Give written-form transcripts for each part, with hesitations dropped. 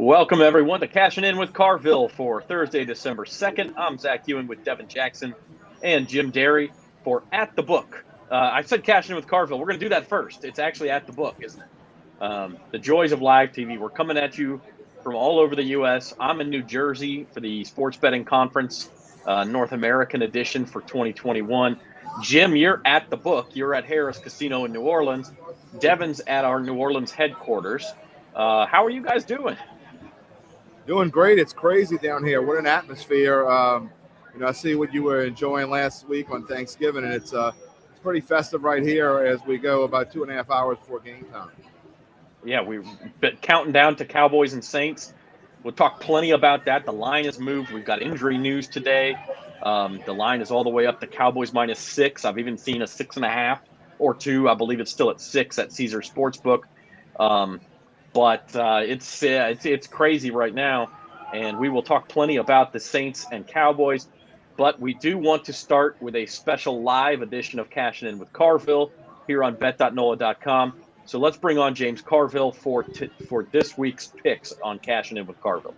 Welcome, everyone, to Cashin' In with Carville for Thursday, December 2nd. I'm Zach Ewing with Devin Jackson and Jim Derry for At the Book. I said Cashin' In with Carville. We're going to do that first. It's actually At the Book, isn't it? The joys of live TV. We're coming at you from all over the U.S. I'm in New Jersey for the Sports Betting Conference, North American edition for 2021. Jim, you're at the book. You're at Harrah's Casino in New Orleans. Devin's at our New Orleans headquarters. How are you guys doing? Doing great. It's crazy down here. What an atmosphere. I see what you were enjoying last week on Thanksgiving, and it's pretty festive right here as we go about 2.5 hours before game time. Yeah, we've been counting down to Cowboys and Saints. We'll talk plenty about that. The line has moved. We've got injury news today. The line is all the way up to Cowboys -6. I've even seen a 6.5 or 2. I believe it's still at 6 at Caesar Sportsbook. But it's crazy right now, and we will talk plenty about the Saints and Cowboys. But we do want to start with a special live edition of Cashin' In with Carville here on bet.NOLA.com. So let's bring on James Carville for this week's picks on Cashin' In with Carville.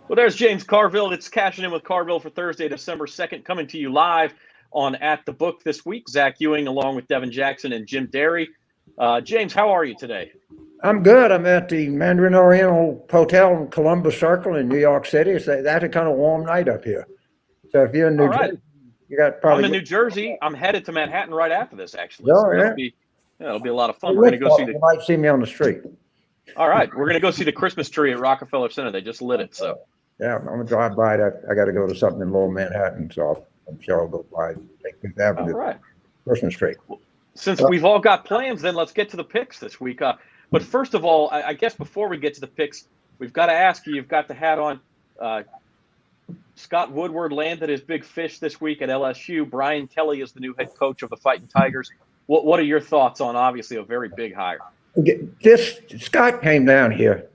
Well, there's James Carville. It's Cashin' In with Carville for Thursday, December 2nd, coming to you live on At the Book this week. Zach Ewing along with Devin Jackson and Jim Derry. James, how are you today? I'm good. I'm at the Mandarin Oriental Hotel in Columbus Circle in New York City. That's a kind of warm night up here. So if you're in New Jersey, you got probably. I'm in New Jersey. I'm headed to Manhattan right after this, actually. Oh, so yeah. It'll be a lot of fun. We're going to go see You might see me on the street. All right. We're going to go see the Christmas tree at Rockefeller Center. They just lit it, so. Yeah, I'm going to drive by that. I got to go to something in Lower Manhattan, so I'm sure I'll go by take Fifth Avenue. All right. Christmas tree. Since we've all got plans, then let's get to the picks this week. But first of all, I guess before we get to the picks, we've got to ask you, you've got the hat on. Scott Woodward landed his big fish this week at LSU. Brian Kelly is the new head coach of the Fighting Tigers. What are your thoughts on, obviously, a very big hire? Scott came down here,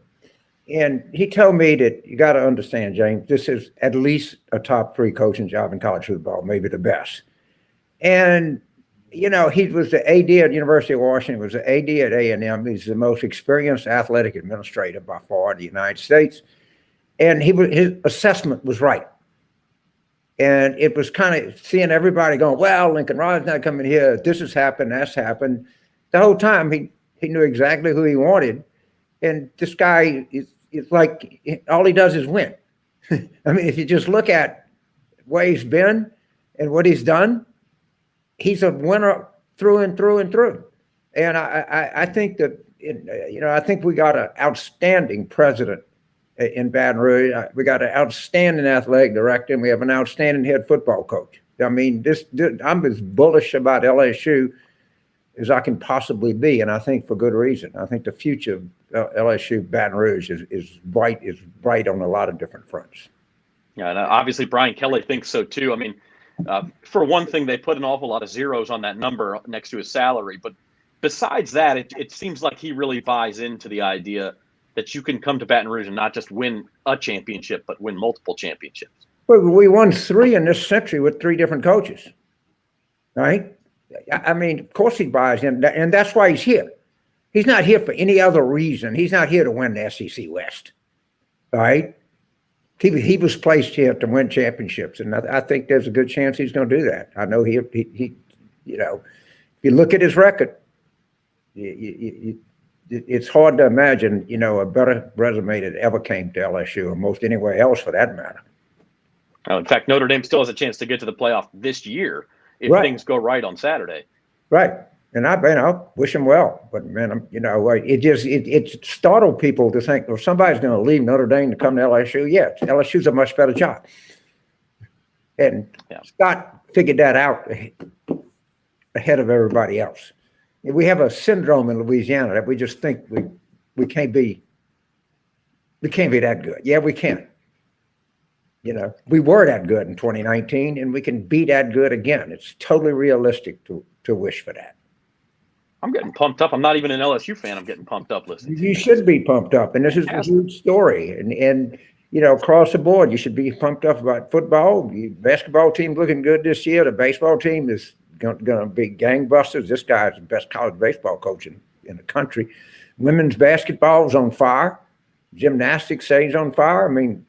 and he told me that you got to understand, James, this is at least a top 3 coaching job in college football, maybe the best. And he was the AD at the University of Washington, was the AD at A&M. He's the most experienced athletic administrator by far in the United States. And his assessment was right. And it was kind of seeing everybody going, well, Lincoln Riley's not coming here. This has happened, that's happened. The whole time he knew exactly who he wanted. And this guy is like, all he does is win. I mean, if you just look at where he's been and what he's done, he's a winner through and through and through. And I think that, I think we got an outstanding president in Baton Rouge. We got an outstanding athletic director, and we have an outstanding head football coach. I mean, I'm as bullish about LSU as I can possibly be, and I think for good reason. I think the future of LSU Baton Rouge is bright on a lot of different fronts. Yeah, and obviously Brian Kelly thinks so too. I mean, for one thing, they put an awful lot of zeros on that number next to his salary. But besides that, it seems like he really buys into the idea that you can come to Baton Rouge and not just win a championship, but win multiple championships. Well, we won 3 in this century with 3 different coaches, right? I mean, of course he buys in, and that's why he's here. He's not here for any other reason. He's not here to win the SEC West, all right? He was placed here to win championships, and I think there's a good chance he's going to do that. I know he if you look at his record, it's hard to imagine, a better resume that ever came to LSU or most anywhere else for that matter. Oh, in fact, Notre Dame still has a chance to get to the playoff this year if things go right on Saturday. Right. And I wish him well, but man, it startled people to think, well, somebody's going to leave Notre Dame to come to LSU. Yeah, LSU's a much better job. And Scott figured that out ahead of everybody else. We have a syndrome in Louisiana that we just think we can't be that good. Yeah, we can. We were that good in 2019, and we can be that good again. It's totally realistic to wish for that. I'm getting pumped up. I'm not even an LSU fan. I'm getting pumped up listening. You should be pumped up, and this is a huge story. And across the board, you should be pumped up about football. The basketball team looking good this year. The baseball team is going to be gangbusters. This guy is the best college baseball coach in the country. Women's basketball is on fire. Gymnastics stays on fire. I mean,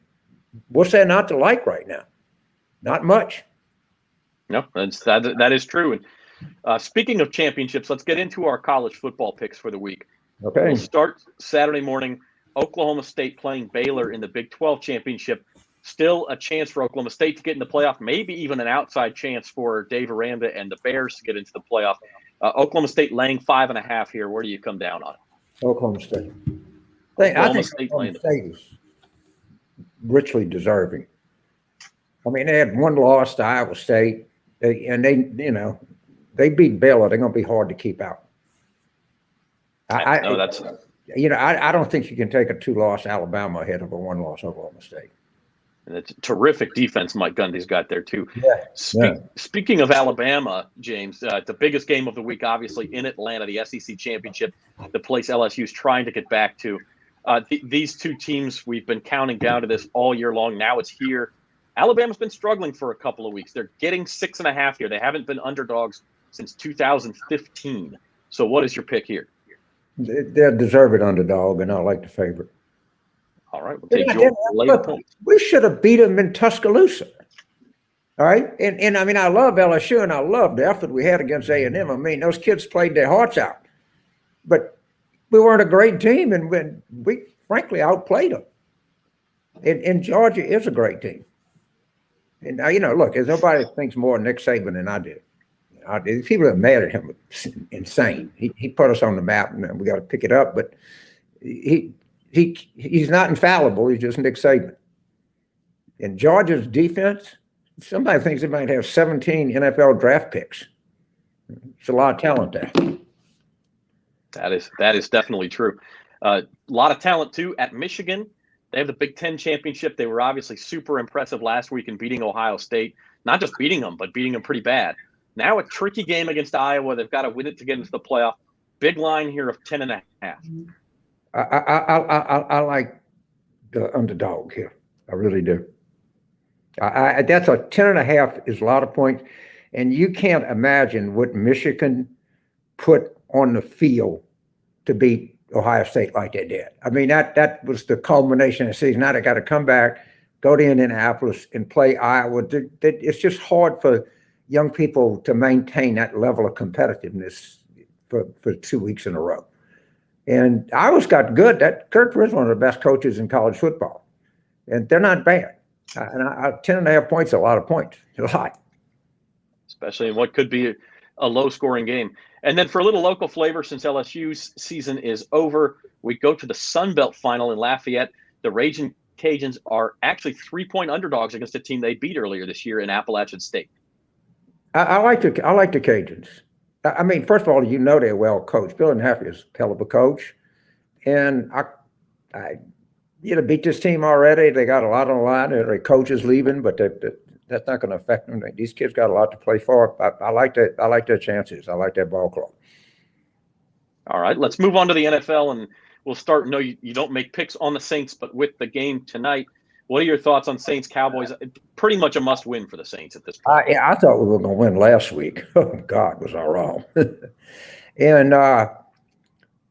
what's there not to like right now? Not much. No, that is true. And speaking of championships, let's get into our college football picks for the week. Okay. We'll start Saturday morning. Oklahoma State playing Baylor in the Big 12 championship. Still a chance for Oklahoma State to get in the playoff, maybe even an outside chance for Dave Aranda and the Bears to get into the playoff. Oklahoma State laying 5.5 here. Where do you come down on it? Oklahoma State. I think Oklahoma State is richly deserving. I mean, they had one loss to Iowa State, and they beat Baylor. They're going to be hard to keep out. I don't think you can take a 2-loss Alabama ahead of a 1-loss Oklahoma State. And it's a terrific defense Mike Gundy's got there, too. Yeah. Speaking of Alabama, James, the biggest game of the week, obviously, in Atlanta, the SEC Championship, the place LSU's trying to get back to. These two teams, we've been counting down to this all year long. Now it's here. Alabama's been struggling for a couple of weeks. They're getting 6.5 here. They haven't been underdogs since 2015. So what is your pick here? They're deserved underdog, and I like the favorite. All right, we'll take your late points. We should have beat them in Tuscaloosa. All right, and I mean, I love LSU, and I love the effort we had against A&M. I mean, those kids played their hearts out, but we weren't a great team, and we frankly outplayed them. And Georgia is a great team. And look, there's nobody that thinks more of Nick Saban than I do. People are mad at him. It's insane. He put us on the map, and we got to pick it up. But he's not infallible. He's just Nick Saban. And Georgia's defense, somebody thinks they might have 17 NFL draft picks. It's a lot of talent there. That is definitely true. A lot of talent too at Michigan. They have the Big Ten championship. They were obviously super impressive last week in beating Ohio State. Not just beating them, but beating them pretty bad. Now a tricky game against Iowa. They've got to win it to get into the playoff. Big line here of 10.5. I like the underdog here. I really do. That's a 10.5 is a lot of points, and you can't imagine what Michigan put on the field to beat Ohio State like they did. I mean, that was the culmination of the season. Now they got to come back, go to Indianapolis, and play Iowa. It's just hard for young people to maintain that level of competitiveness for 2 weeks in a row. And Iowa's got good. That Kirk is one of the best coaches in college football, and they're not bad. And 10.5 points, a lot of points, a lot. Especially in what could be a low-scoring game. And then for a little local flavor, since LSU's season is over, we go to the Sun Belt final in Lafayette. The Raging Cajuns are actually 3-point underdogs against a team they beat earlier this year in Appalachian State. I like the Cajuns. I mean, first of all, they're well coached. Bill Napier is a hell of a coach, and I beat this team already. They got a lot on the line. Their coach is leaving, but that's not going to affect them. These kids got a lot to play for. I like that. I like their chances. I like that ball club. All right, let's move on to the NFL, and we'll start. No, you don't make picks on the Saints, but with the game tonight, what are your thoughts on Saints-Cowboys? Pretty much a must-win for the Saints at this point. I thought we were going to win last week. Oh, God, was I wrong. And,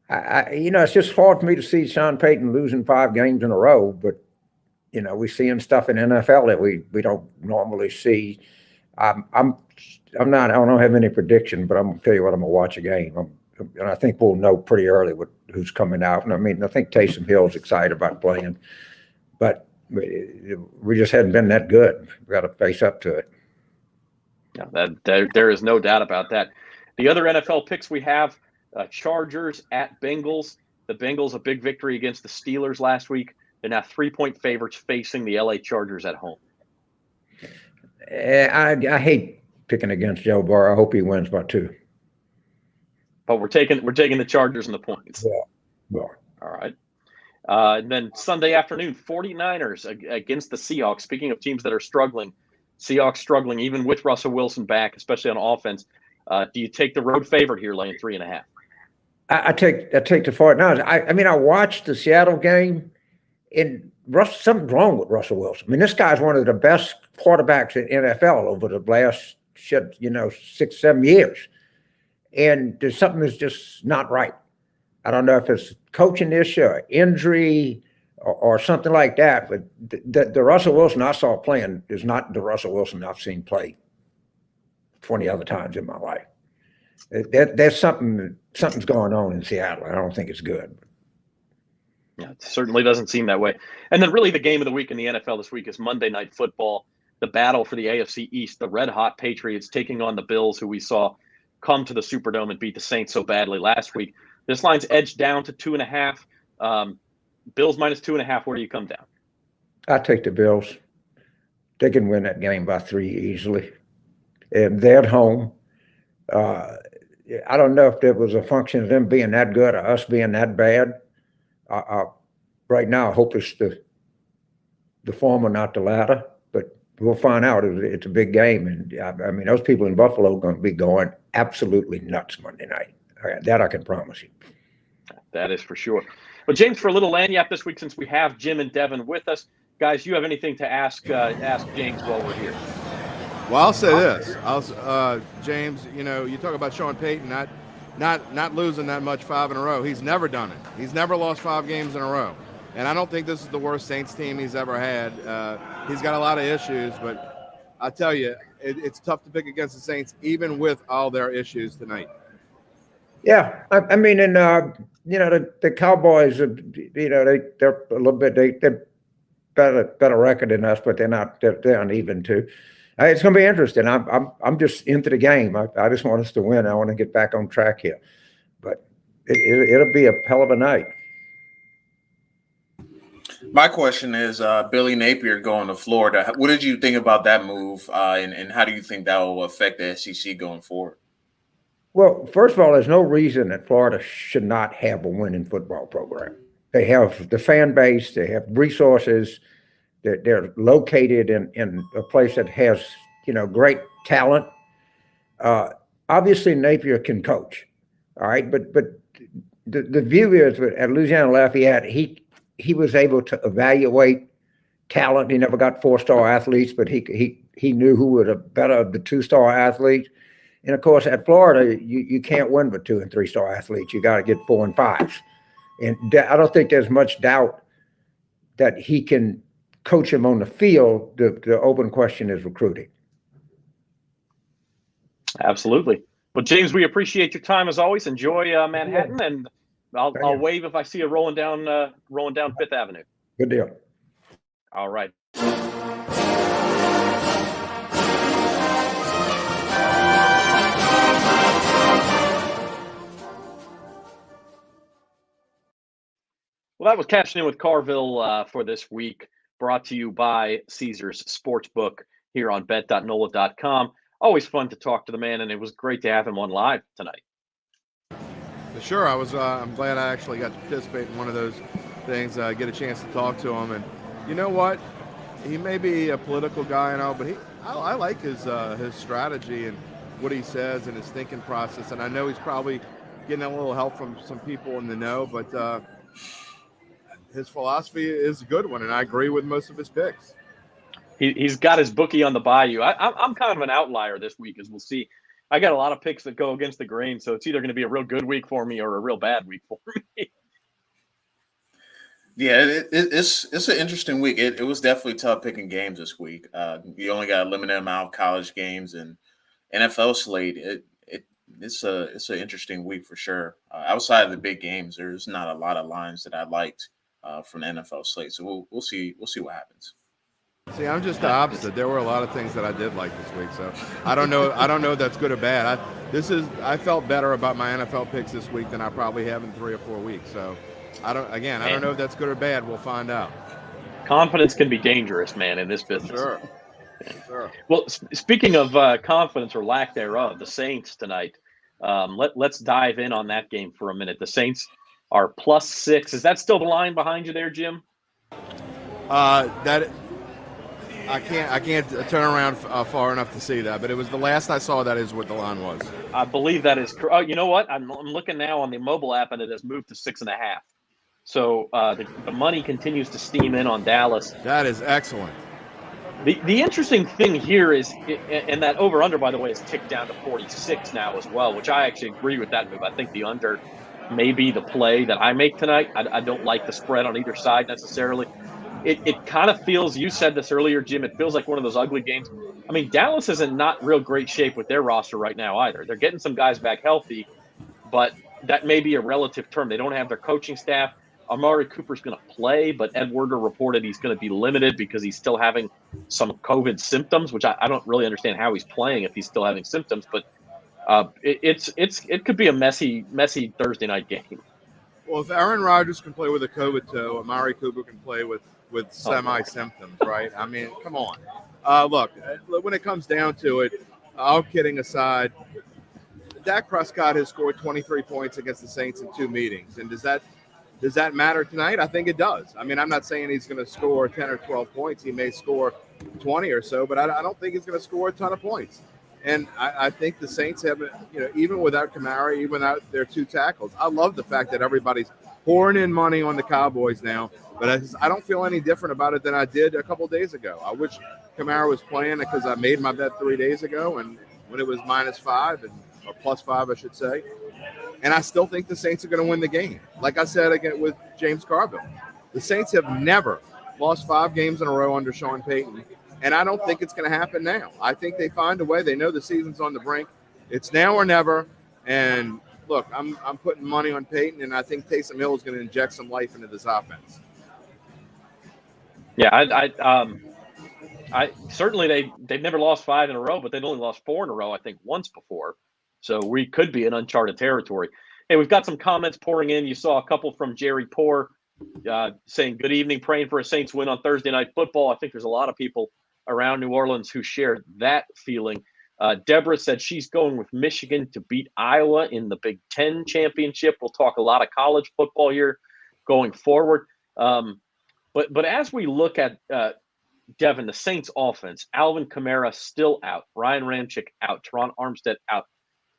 it's just hard for me to see Sean Payton losing 5 games in a row, but, we're seeing stuff in NFL that we don't normally see. I don't have any prediction, but I'm going to tell you what, I'm going to watch a game. And I think we'll know pretty early who's coming out. And I mean, I think Taysom Hill's excited about playing, but we just hadn't been that good. We got to face up to it. Yeah, there is no doubt about that. The other NFL picks we have, Chargers at Bengals. The Bengals, a big victory against the Steelers last week. They're now 3-point favorites facing the LA Chargers at home. I hate picking against Joe Burrow. I hope he wins by 2. But we're taking the Chargers and the points. Yeah. All right. And then Sunday afternoon, 49ers against the Seahawks. Speaking of teams that are struggling, Seahawks struggling even with Russell Wilson back, especially on offense. Do you take the road favorite here, laying 3.5? I take the 49ers. I mean, I watched the Seattle game, and something's wrong with Russell Wilson. I mean, this guy's one of the best quarterbacks in NFL over the last 6, 7 years. And there's something that's just not right. I don't know if it's coaching issue or injury or something like that, but the Russell Wilson I saw playing is not the Russell Wilson I've seen play 20 other times in my life. There's something's going on in Seattle. I don't think it's good. Yeah, it certainly doesn't seem that way. And then really the game of the week in the NFL this week is Monday Night Football, the battle for the AFC East, the red-hot Patriots taking on the Bills, who we saw come to the Superdome and beat the Saints so badly last week. This line's edged down to 2.5. Bills minus 2.5. Where do you come down? I take the Bills. They can win that game by 3 easily. And they're at home. I don't know if there was a function of them being that good or us being that bad. Right now, I hope it's the former, not the latter. But we'll find out. It's a big game. And, I mean, those people in Buffalo are going to be going absolutely nuts Monday night. That I can promise you. That is for sure. Well, James, for a little lanyap this week, since we have Jim and Devin with us, guys, you have anything to ask James while we're here? Well, I'll say this, James. You talk about Sean Payton not losing that much 5 in a row. He's never done it. He's never lost 5 games in a row, and I don't think this is the worst Saints team he's ever had. He's got a lot of issues, but I tell you, it's tough to pick against the Saints, even with all their issues tonight. Yeah, I mean, and the Cowboys, they're a little bit they're better record than us, but they're uneven too. It's going to be interesting. I'm just into the game. I just want us to win. I want to get back on track here, but it'll be a hell of a night. My question is, Billy Napier going to Florida. What did you think about that move, and how do you think that will affect the SEC going forward? Well, first of all, there's no reason that Florida should not have a winning football program. They have the fan base, they have resources, they're located in a place that has, great talent. Obviously, Napier can coach, all right, but the view is at Louisiana Lafayette, he was able to evaluate talent. He never got 4-star athletes, but he knew who were the better of the 2-star athletes. And of course, at Florida, you can't win with 2- and 3-star athletes. You got to get 4 and 5s. And I don't think there's much doubt that he can coach him on the field. The open question is recruiting. Absolutely. Well, James, we appreciate your time as always. Enjoy Manhattan, and I'll wave if I see you rolling down Fifth Avenue. Good deal. All right. Well, that was Cashin in with Carville for this week, brought to you by Caesars Sportsbook here on bet.NOLA.com. Always fun to talk to the man, and it was great to have him on live tonight. Sure, I'm glad I actually got to participate in one of those things, get a chance to talk to him. And you know what? He may be a political guy and all, but I like his strategy and what he says and his thinking process. And I know he's probably getting a little help from some people in the know, but his philosophy is a good one, and I agree with most of his picks. He's got his bookie on the bayou. I'm kind of an outlier this week, as we'll see. I got a lot of picks that go against the grain, so it's either going to be a real good week for me or a real bad week for me. Yeah, it's an interesting week. It was definitely tough picking games this week. You only got a limited amount of college games and NFL slate. It's an interesting week for sure. Outside of the big games, there's not a lot of lines that I liked from the NFL slate. So we'll see what happens. See, I'm just the opposite. There were a lot of things that I did like this week, so I don't know if that's good or bad. I felt better about my NFL picks this week than I probably have in 3 or 4 weeks. So I don't know if that's good or bad. We'll find out. Confidence can be dangerous, man, in this business. Sure. Sure. Well, speaking of confidence or lack thereof, the Saints tonight. Let's dive in on that game for a minute. The Saints are +6. Is that still the line behind you there, Jim? That I can't turn around far enough to see that, but it was the last I saw. That is what the line was. I believe that is correct. Oh, you know what? I'm looking now on the mobile app, and it has moved to 6.5. So the money continues to steam in on Dallas. That is excellent. The interesting thing here is, and that over-under, by the way, is ticked down to 46 now as well, which I actually agree with that move. I think the under may be the play that I make tonight. I don't like the spread on either side necessarily. It kind of feels, you said this earlier, Jim, it feels like one of those ugly games. I mean, Dallas is in not real great shape with their roster right now either. They're getting some guys back healthy, but that may be a relative term. They don't have their coaching staff. Amari Cooper's going to play, but Ed Werder reported he's going to be limited because he's still having some COVID symptoms, which I don't really understand how he's playing if he's still having symptoms. But it could be a messy Thursday night game. Well, if Aaron Rodgers can play with a COVID toe, Amari Cooper can play with semi-symptoms, right? I mean, come on. Look, when it comes down to it, all kidding aside, Dak Prescott has scored 23 points against the Saints in 2 meetings. And does that matter tonight? I think it does. I mean, I'm not saying he's going to score 10 or 12 points. He may score 20 or so, but I don't think he's going to score a ton of points. And I think the Saints have, even without Kamara, even without their 2 tackles, I love the fact that everybody's pouring in money on the Cowboys now. But I don't feel any different about it than I did a couple days ago. I wish Kamara was playing because I made my bet 3 days ago, and when it was -5 or +5, I should say. And I still think the Saints are going to win the game. Like I said again with James Carville, the Saints have never lost 5 games in a row under Sean Payton, and I don't think it's going to happen now. I think they find a way. They know the season's on the brink. It's now or never. And look, I'm putting money on Payton, and I think Taysom Hill is going to inject some life into this offense. Yeah, I certainly they've never lost 5 in a row, but they've only lost 4 in a row, I think, once before. So we could be in uncharted territory. Hey, we've got some comments pouring in. You saw a couple from Jerry Poor saying, good evening, praying for a Saints win on Thursday Night Football. I think there's a lot of people around New Orleans who share that feeling. Deborah said she's going with Michigan to beat Iowa in the Big Ten championship. We'll talk a lot of college football here going forward. But as we look at Devin, the Saints offense, Alvin Kamara still out, Ryan Ramczyk out, Teron Armstead out.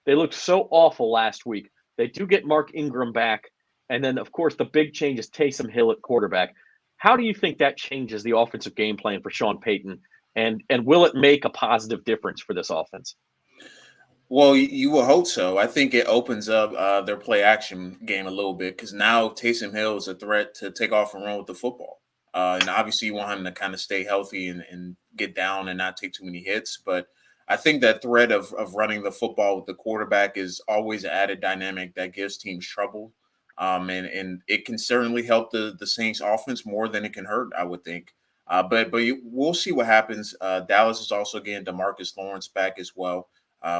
They looked so awful last week. They do get Mark Ingram back. And then, of course, the big change is Taysom Hill at quarterback. How do you think that changes the offensive game plan for Sean Payton? And will it make a positive difference for this offense? Well, you will hope so. I think it opens up their play action game a little bit because now Taysom Hill is a threat to take off and run with the football. And obviously you want him to kind of stay healthy and get down and not take too many hits. But I think that threat of running the football with the quarterback is always an added dynamic that gives teams trouble. And it can certainly help the Saints offense more than it can hurt, I would think. But we'll see what happens. Dallas is also getting DeMarcus Lawrence back as well,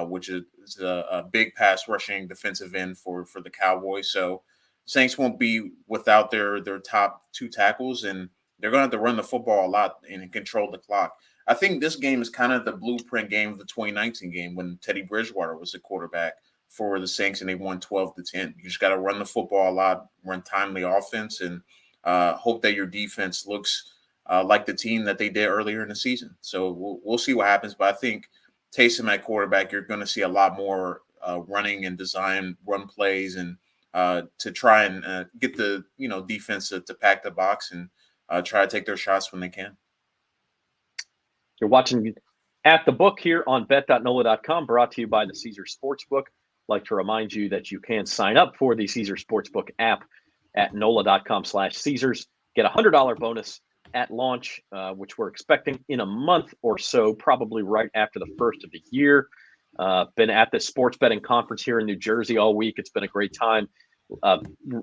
which is a big pass rushing defensive end for the Cowboys. So Saints won't be without their top 2 tackles, and they're going to have to run the football a lot and control the clock. I think this game is kind of the blueprint game of the 2019 game when Teddy Bridgewater was the quarterback for the Saints and they won 12-10. You just got to run the football a lot, run timely offense, and hope that your defense looks like the team that they did earlier in the season. So we'll see what happens. But I think Taysom at quarterback, you're going to see a lot more running and design run plays and to try and get the defense to pack the box and try to take their shots when they can. You're watching At the Book here on bet.nola.com, brought to you by the Caesars Sportsbook. I'd like to remind you that you can sign up for the Caesars Sportsbook app at NOLA.com/Caesars. Get a $100 bonus at launch, which we're expecting in a month or so, probably right after the first of the year. Been at the sports betting conference here in New Jersey all week. It's been a great time.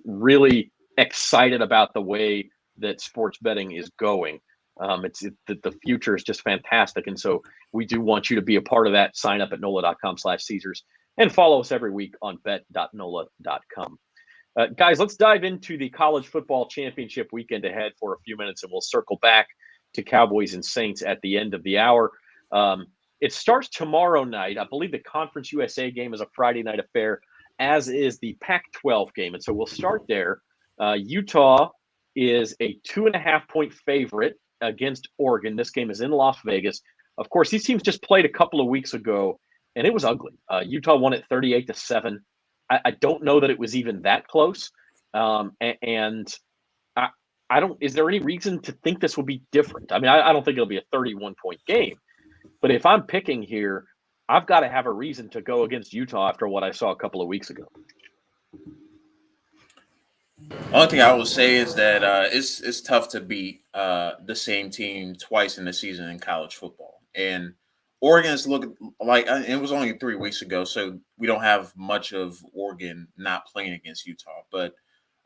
Really excited about the way that sports betting is going. The future is just fantastic. And so we do want you to be a part of that. Sign up at NOLA.com/Caesars and follow us every week on bet.nola.com. Guys, let's dive into the college football championship weekend ahead for a few minutes, and we'll circle back to Cowboys and Saints at the end of the hour. It starts tomorrow night. I believe the Conference USA game is a Friday night affair, as is the Pac-12 game. And so we'll start there. Utah is a 2.5-point favorite against Oregon. This game is in Las Vegas. Of course, these teams just played a couple of weeks ago, and it was ugly. Utah won it 38-7. I don't know that it was even that close. And Is there any reason to think this will be different? I mean, I don't think it'll be a 31-point game, but if I'm picking here, I've got to have a reason to go against Utah after what I saw a couple of weeks ago. Only thing I will say is that it's tough to beat the same team twice in the season in college football. And Oregon's looking like it was only 3 weeks ago, so we don't have much of Oregon not playing against Utah. But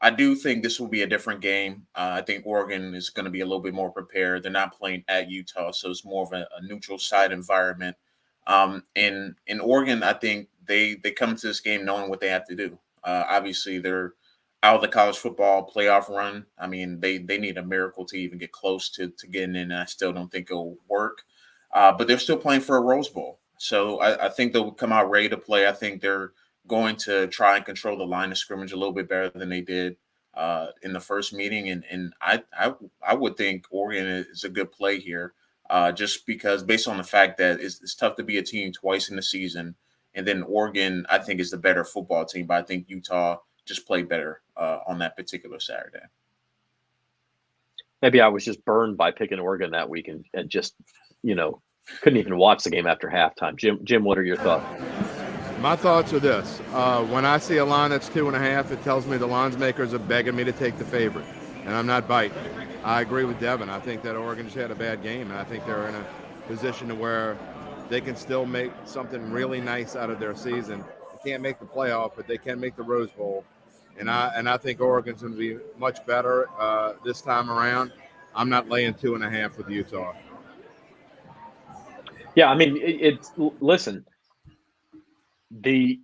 I do think this will be a different game. I think Oregon is going to be a little bit more prepared. They're not playing at Utah, so it's more of a neutral site environment. In Oregon, I think they come into this game knowing what they have to do. Obviously, they're out of the college football playoff run. I mean, they need a miracle to even get close to getting in, and I still don't think it'll work. But they're still playing for a Rose Bowl. So I think they'll come out ready to play. I think they're going to try and control the line of scrimmage a little bit better than they did in the first meeting. And I would think Oregon is a good play here just because based on the fact that it's tough to be a team twice in the season. And then Oregon, I think, is the better football team. But I think Utah just played better on that particular Saturday. Maybe I was just burned by picking Oregon that week and just, couldn't even watch the game after halftime. Jim, what are your thoughts? My thoughts are this. When I see a line that's 2.5, it tells me the lines makers are begging me to take the favorite, and I'm not biting. I agree with Devin. I think that Oregon just had a bad game, and I think they're in a position to where they can still make something really nice out of their season. They can't make the playoff, but they can make the Rose Bowl, and I think Oregon's going to be much better this time around. I'm not laying 2.5 with Utah. Yeah, I mean, listen. The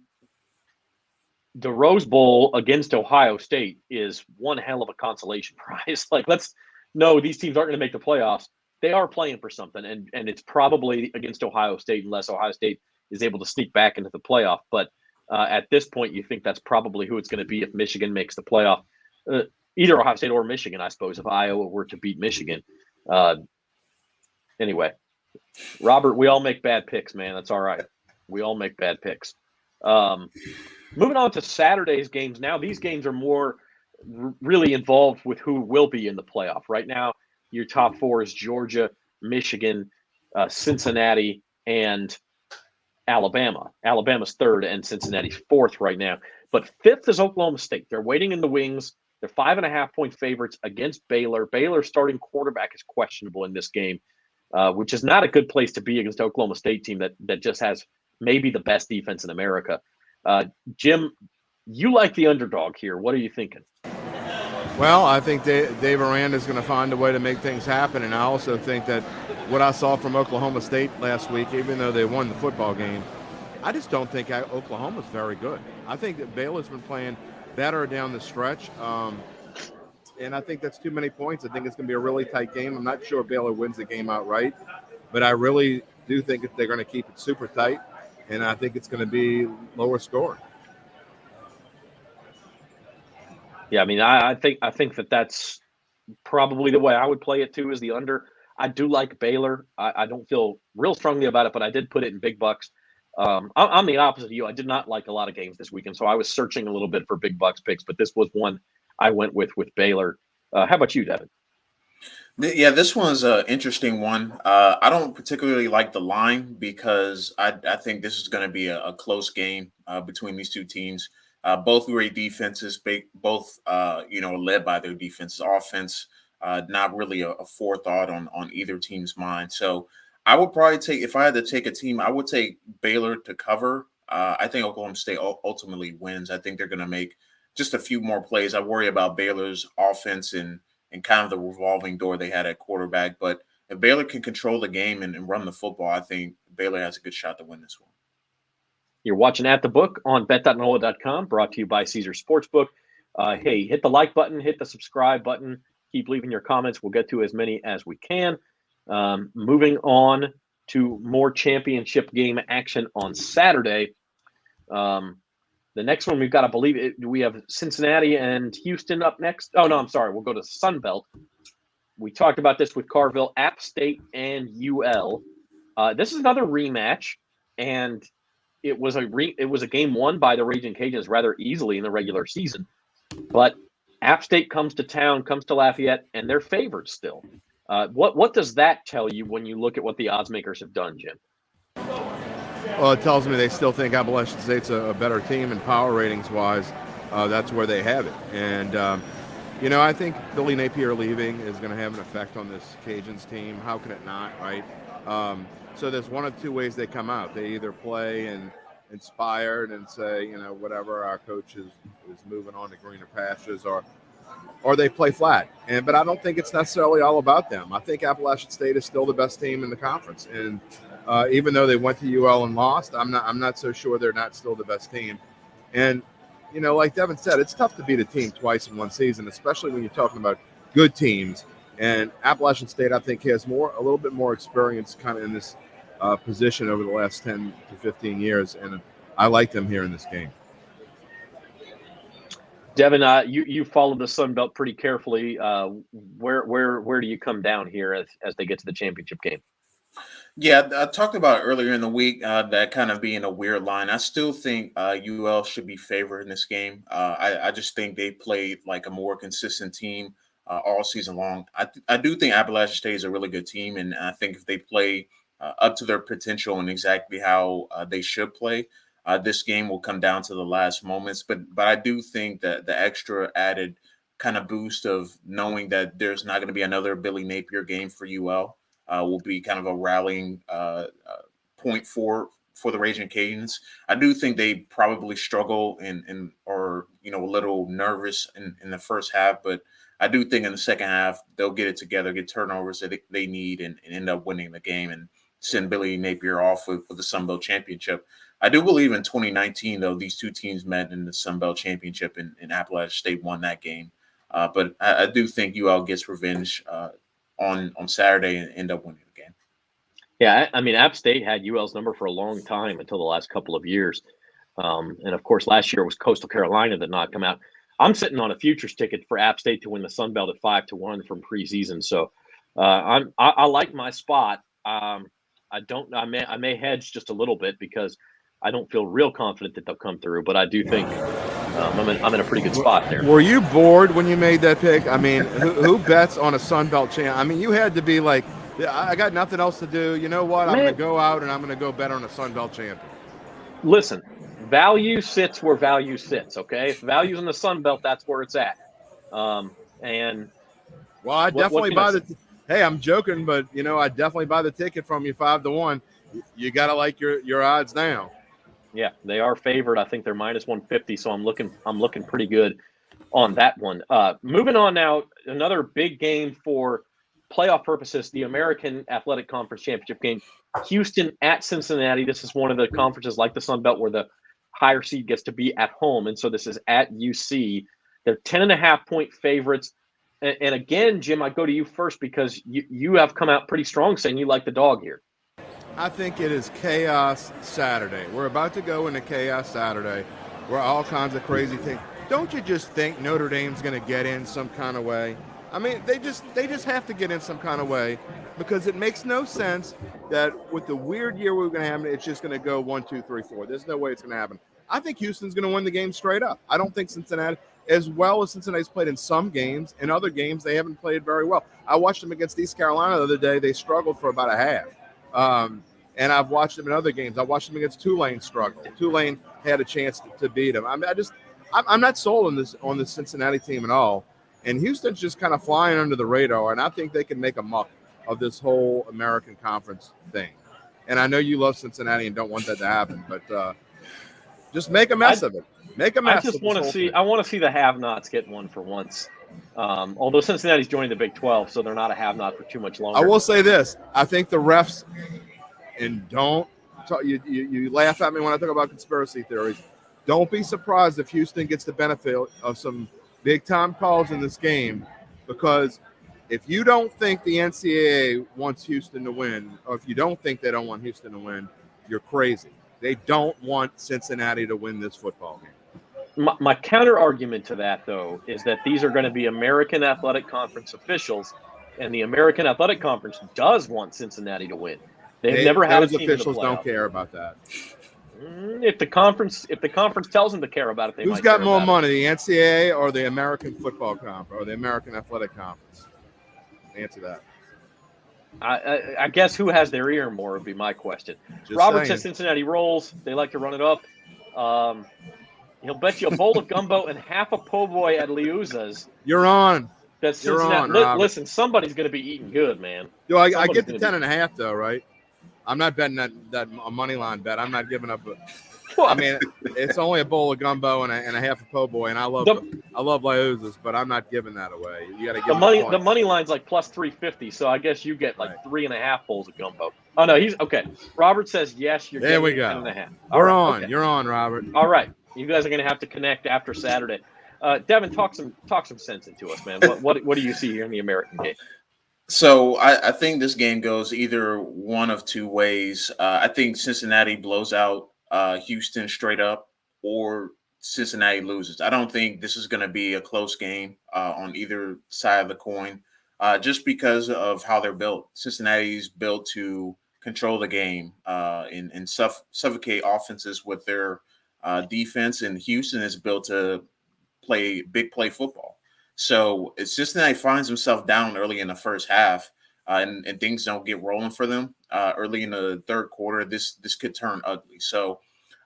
Rose Bowl against Ohio State is one hell of a consolation prize. Like, these teams aren't going to make the playoffs. They are playing for something, and it's probably against Ohio State unless Ohio State is able to sneak back into the playoff. But at this point, you think that's probably who it's going to be if Michigan makes the playoff. Either Ohio State or Michigan, I suppose, if Iowa were to beat Michigan. Anyway, Robert, we all make bad picks, man. That's all right. We all make bad picks. Moving on to Saturday's games now. These games are more really involved with who will be in the playoff. Right now, your top four is Georgia, Michigan, Cincinnati, and Alabama. Alabama's third and Cincinnati's fourth right now. But fifth is Oklahoma State. They're waiting in the wings. They're 5.5-point favorites against Baylor. Baylor's starting quarterback is questionable in this game, which is not a good place to be against an Oklahoma State team that just has maybe the best defense in America. Jim, you like the underdog here. What are you thinking? Well, I think Dave Aranda is going to find a way to make things happen, and I also think that what I saw from Oklahoma State last week, even though they won the football game, I just don't think Oklahoma's very good. I think that Baylor's been playing better down the stretch, and I think that's too many points. I think it's going to be a really tight game. I'm not sure Baylor wins the game outright, but I really do think that they're going to keep it super tight, and I think it's going to be lower scoring. Yeah, I mean, I think that's probably the way I would play it too, is the under. I do like Baylor. I don't feel real strongly about it, but I did put it in big bucks. I'm the opposite of you. I did not like a lot of games this weekend, so I was searching a little bit for big bucks picks, but this was one I went with Baylor. How about you, Devin? Yeah, this one's an interesting one. I don't particularly like the line because I think this is going to be a close game between these two teams. Both great defenses, both led by their defenses. Offense, not really a forethought on either team's mind. So I would probably if I had to take a team, I would take Baylor to cover. I think Oklahoma State ultimately wins. I think they're going to make just a few more plays. I worry about Baylor's offense and kind of the revolving door they had at quarterback. But if Baylor can control the game and run the football, I think Baylor has a good shot to win this one. You're watching At the Book on bet.nola.com, brought to you by Caesar Sportsbook. Hey, hit the like button, hit the subscribe button. Keep leaving your comments. We'll get to as many as we can. Moving on to more championship game action on Saturday. The next one we've got to believe it. We have Cincinnati and Houston up next. Oh, no, I'm sorry. We'll go to Sun Belt. We talked about this with Carville, App State, and UL. This is another rematch, and it was a game won by the Raging Cajuns rather easily in the regular season. But App State comes to town, comes to Lafayette, and they're favored still. What does that tell you when you look at what the odds makers have done, Jim? Well, it tells me they still think Appalachian State's a better team, and power ratings wise, that's where they have it. And I think Billy Napier leaving is going to have an effect on this Cajuns team. How can it not, right? So there's one of two ways they come out. They either play and inspired and say, whatever, our coach is moving on to greener pastures, or they play flat. But I don't think it's necessarily all about them. I think Appalachian State is still the best team in the conference. And even though they went to UL and lost, I'm not so sure they're not still the best team. And like Devin said, it's tough to beat a team twice in one season, especially when you're talking about good teams. And Appalachian State, I think, has a little bit more experience kind of in this position over the last 10 to 15 years. And I like them here in this game. Devin, you followed the Sun Belt pretty carefully. Where do you come down here as they get to the championship game? Yeah, I talked about earlier in the week that kind of being a weird line. I still think UL should be favored in this game. I just think they played like a more consistent team all season long. I do think Appalachian State is a really good team, and I think if they play up to their potential and exactly how they should play, this game will come down to the last moments. But I do think that the extra added kind of boost of knowing that there's not going to be another Billy Napier game for UL will be kind of a rallying point for the Raging Cajuns. I do think they probably struggle or a little nervous in the first half, but I do think in the second half they'll get it together, get turnovers that they need, and end up winning the game and send Billy Napier off with the Sun Belt Championship. I do believe in 2019, though, these two teams met in the Sun Belt Championship, and Appalachian State won that game. But I do think UL gets revenge on Saturday and end up winning the game. Yeah, I mean, App State had UL's number for a long time until the last couple of years. And, of course, last year it was Coastal Carolina that knocked them out. I'm sitting on a futures ticket for App State to win the Sun Belt at 5-1 from preseason. So I like my spot. I may hedge just a little bit because I don't feel real confident that they'll come through, but I do think I'm in a pretty good spot there. Were you bored when you made that pick? I mean, who bets on a Sun Belt champ? I mean, you had to be like, I got nothing else to do. You know what? I'm going to go out and I'm going to go bet on a Sun Belt champion. Listen, value sits where value sits, okay? If value's in the Sun Belt, that's where it's at. And well, I definitely buy the – hey, I'm joking, but, I definitely buy the ticket from you 5-1. You got to like your odds now. Yeah, they are favored. I think they're minus 150, so I'm looking pretty good on that one. Moving on now, another big game for playoff purposes, the American Athletic Conference Championship game. Houston at Cincinnati. This is one of the conferences like the Sun Belt where the higher seed gets to be at home, and so this is at UC. They're 10.5-point favorites. And again, Jim, I go to you first because you have come out pretty strong saying you like the dog here. I think it is chaos Saturday. We're about to go into chaos Saturday where all kinds of crazy things. Don't you just think Notre Dame's going to get in some kind of way? I mean, they just have to get in some kind of way because it makes no sense that with the weird year we're going to have, it's just going to go 1, 2, 3, 4. There's no way it's going to happen. I think Houston's going to win the game straight up. I don't think Cincinnati, as well as Cincinnati's played in some games, in other games they haven't played very well. I watched them against East Carolina the other day. They struggled for about a half. And I've watched them in other games. I watched them against Tulane struggle. Tulane had a chance to beat them. I'm not sold on this Cincinnati team at all. And Houston's just kind of flying under the radar, and I think they can make a muck of this whole American Conference thing. And I know you love Cincinnati and don't want that to happen, but just make a mess of it. Make a mess. I just want to see. I want to see the have-nots get one for once. Although Cincinnati's joining the Big 12, so they're not a have-not for too much longer. I will say this: I think the refs. And don't you laugh at me when I talk about conspiracy theories. Don't be surprised if Houston gets the benefit of some big-time calls in this game, because if you don't think the NCAA wants Houston to win, or if you don't think they don't want Houston to win, you're crazy. They don't want Cincinnati to win this football game. My counter argument to that, though, is that these are going to be American Athletic Conference officials, and the American Athletic Conference does want Cincinnati to win. They've never had a team officials in the playoff. don't care about that. If the conference tells them to care about it, they Who's might got care more about money, the NCAA or the American Football Conference or the American Athletic Conference? Answer that. it. I guess who has their ear more would be my question. Just Robert saying. says Cincinnati rolls. They like to run it up. He'll bet you a bowl of gumbo and half a po' boy at Liuza's. You're on. That's You're Cincinnati. on, Robert. Listen, somebody's going to be eating good, man. Yo, I Somebody's get the gonna 10.5 though, right? I'm not betting that a money line bet. I'm not giving up. What? I mean, it's only a bowl of gumbo and a half a po' boy, and I love Liuzas, but I'm not giving that away. You got to give the money line's like plus 350, so I guess you get like 3.5 bowls of gumbo. Oh no, he's okay. Robert says yes. You're there. We getting go. 10.5. We're on. Okay. You're on, Robert. All right, you guys are going to have to connect after Saturday. Devin, talk some sense into us, man. What do you see here in the American game? So I think this game goes either one of two ways. I think Cincinnati blows out Houston straight up, or Cincinnati loses. I don't think this is going to be a close game on either side of the coin, just because of how they're built. Cincinnati's built to control the game and suffocate offenses with their defense, and Houston is built to play big play football. So if Cincinnati finds himself down early in the first half and things don't get rolling for them early in the third quarter, this could turn ugly. So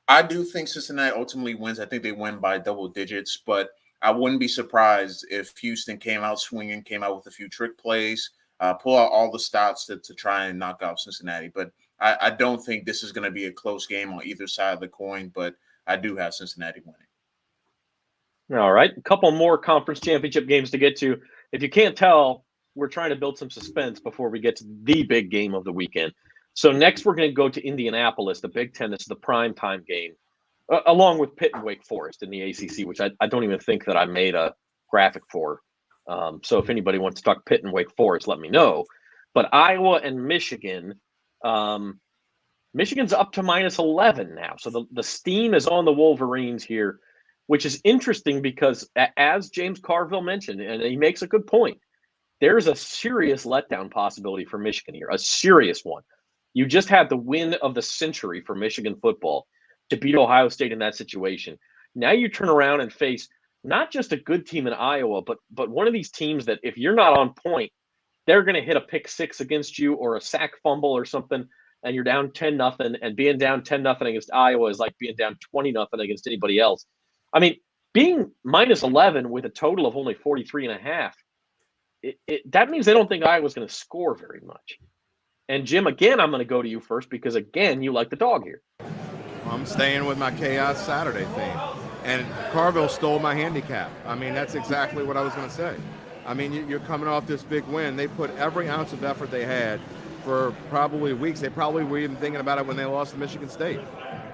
I do think Cincinnati ultimately wins. I think they win by double digits, but I wouldn't be surprised if Houston came out swinging, came out with a few trick plays, pull out all the stops to try and knock out Cincinnati. But I don't think this is going to be a close game on either side of the coin, but I do have Cincinnati winning. All right, a couple more conference championship games to get to. If you can't tell, we're trying to build some suspense before we get to the big game of the weekend. So next we're going to go to Indianapolis, the Big Ten. This is the primetime game, along with Pitt and Wake Forest in the ACC, which I don't even think that I made a graphic for. So if anybody wants to talk Pitt and Wake Forest, let me know. But Iowa and Michigan, Michigan's up to minus 11 now. So the steam is on the Wolverines here, which is interesting because, as James Carville mentioned, and he makes a good point, there's a serious letdown possibility for Michigan here, a serious one. You just had the win of the century for Michigan football to beat Ohio State in that situation. Now you turn around and face not just a good team in Iowa, but one of these teams that if you're not on point, they're going to hit a pick six against you or a sack fumble or something, and you're down 10-0, and being down 10-0 against Iowa is like being down 20-0 against anybody else. I mean, being minus 11 with a total of only 43.5, that means they don't think Iowa's going to score very much. And Jim, again, I'm going to go to you first because, again, you like the dog here. I'm staying with my Chaos Saturday theme. And Carville stole my handicap. I mean, that's exactly what I was going to say. I mean, you're coming off this big win. They put every ounce of effort they had for probably weeks. They probably were even thinking about it when they lost to Michigan State.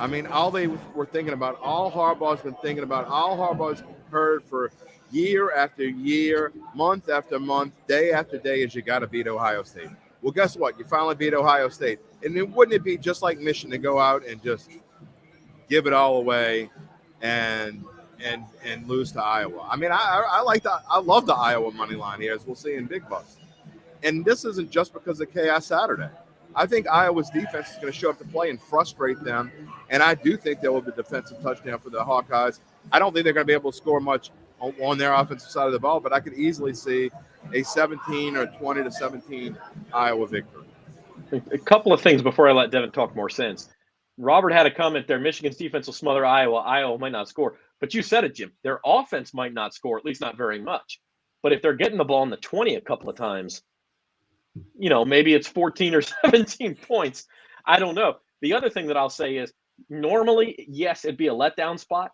I mean, all they were thinking about, all Harbaugh's been thinking about, all Harbaugh's heard for year after year, month after month, day after day is you got to beat Ohio State. Well, guess what? You finally beat Ohio State. And then wouldn't it be just like Michigan to go out and just give it all away and lose to Iowa? I mean, I love the Iowa money line here, as we'll see in Big Bucks. And this isn't just because of Chaos Saturday. I think Iowa's defense is going to show up to play and frustrate them. And I do think there will be a defensive touchdown for the Hawkeyes. I don't think they're going to be able to score much on their offensive side of the ball, but I could easily see a 17 or 20-17 Iowa victory. A couple of things before I let Devin talk more sense. Robert had a comment there. Michigan's defense will smother Iowa. Iowa might not score. But you said it, Jim. Their offense might not score, at least not very much. But if they're getting the ball in the 20 a couple of times, you know, maybe it's 14 or 17 points. I don't know. The other thing that I'll say is normally, yes, it'd be a letdown spot.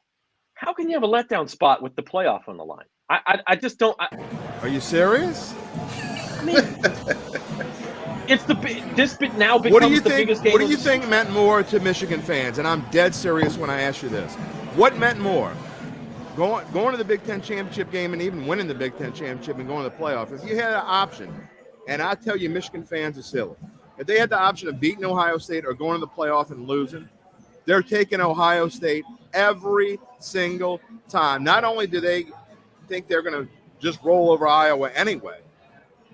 How can you have a letdown spot with the playoff on the line? I just don't. Are you serious? I mean, it's this now becomes the biggest game. What do you think meant more to Michigan fans? And I'm dead serious when I ask you this. What meant more? Going to the Big Ten championship game and even winning the Big Ten championship and going to the playoff. If you had an option, and I tell you, Michigan fans are silly. If they had the option of beating Ohio State or going to the playoff and losing, they're taking Ohio State every single time. Not only do they think they're going to just roll over Iowa anyway,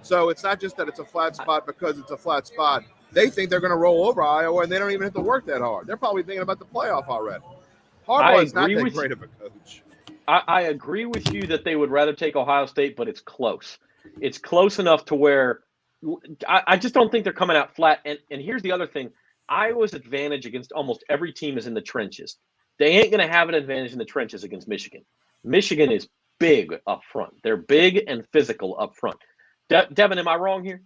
so it's not just that it's a flat spot because it's a flat spot. They think they're going to roll over Iowa, and they don't even have to work that hard. They're probably thinking about the playoff already. Harbaugh is not that great of a coach. I agree with you that they would rather take Ohio State, but it's close. It's close enough to where I just don't think they're coming out flat. And here's the other thing. Iowa's advantage against almost every team is in the trenches. They ain't going to have an advantage in the trenches against Michigan. Michigan is big up front. They're big and physical up front. Devin, am I wrong here?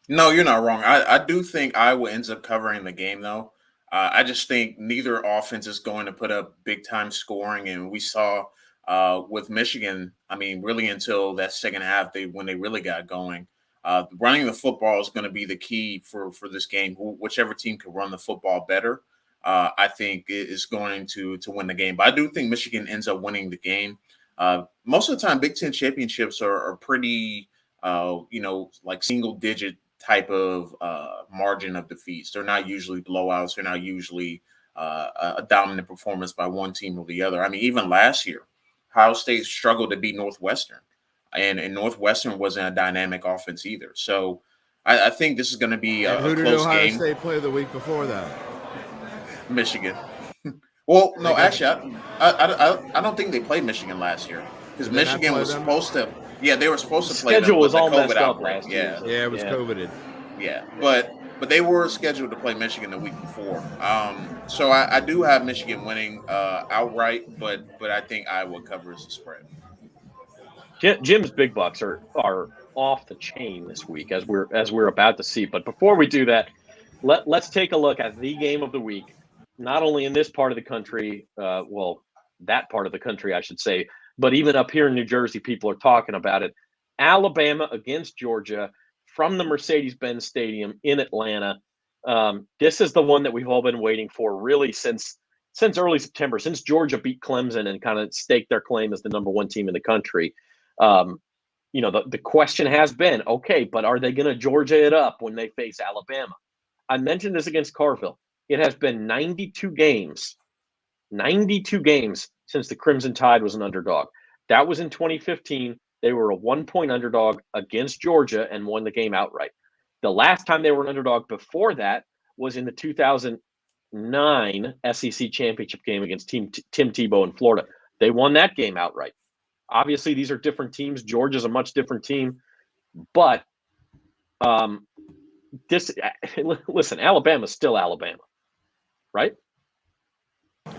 No, you're not wrong. I do think Iowa ends up covering the game, though. I just think neither offense is going to put up big-time scoring. And we saw with Michigan, I mean, really until that second half, when they really got going, running the football is going to be the key for this game. Whichever team can run the football better, I think is going to win the game. But I do think Michigan ends up winning the game. Most of the time, Big Ten championships are pretty, like single-digit type of margin of defeats. They're not usually blowouts. They're not usually a dominant performance by one team or the other. I mean, even last year, Ohio State struggled to beat Northwestern, and Northwestern wasn't a dynamic offense either. So I think this is going to be a close game. Who did Ohio State play the week before that? Michigan. Well, no, actually, I don't think they played Michigan last year because Michigan was supposed to. Yeah, they were supposed to play them. Schedule was all messed up outbreak. last year. Yeah, it was COVIDed. Yeah, but they were scheduled to play Michigan the week before. So I do have Michigan winning outright, but I think Iowa covers the spread. Jim's Big Bucks are off the chain this week, as we're about to see. But before we do that, let's take a look at the game of the week. Not only in this part of the country, that part of the country, I should say, but even up here in New Jersey, people are talking about it. Alabama against Georgia from the Mercedes-Benz Stadium in Atlanta. This is the one that we've all been waiting for really since early September, since Georgia beat Clemson and kind of staked their claim as the number one team in the country. The question has been, okay, but are they going to Georgia it up when they face Alabama? I mentioned this against Carville. It has been 92 games since the Crimson Tide was an underdog. That was in 2015. They were a 1-point underdog against Georgia and won the game outright. The last time they were an underdog before that was in the 2009 SEC championship game against Tim Tebow in Florida. They won that game outright. Obviously, these are different teams. Georgia's a much different team. But listen, Alabama's still Alabama, right?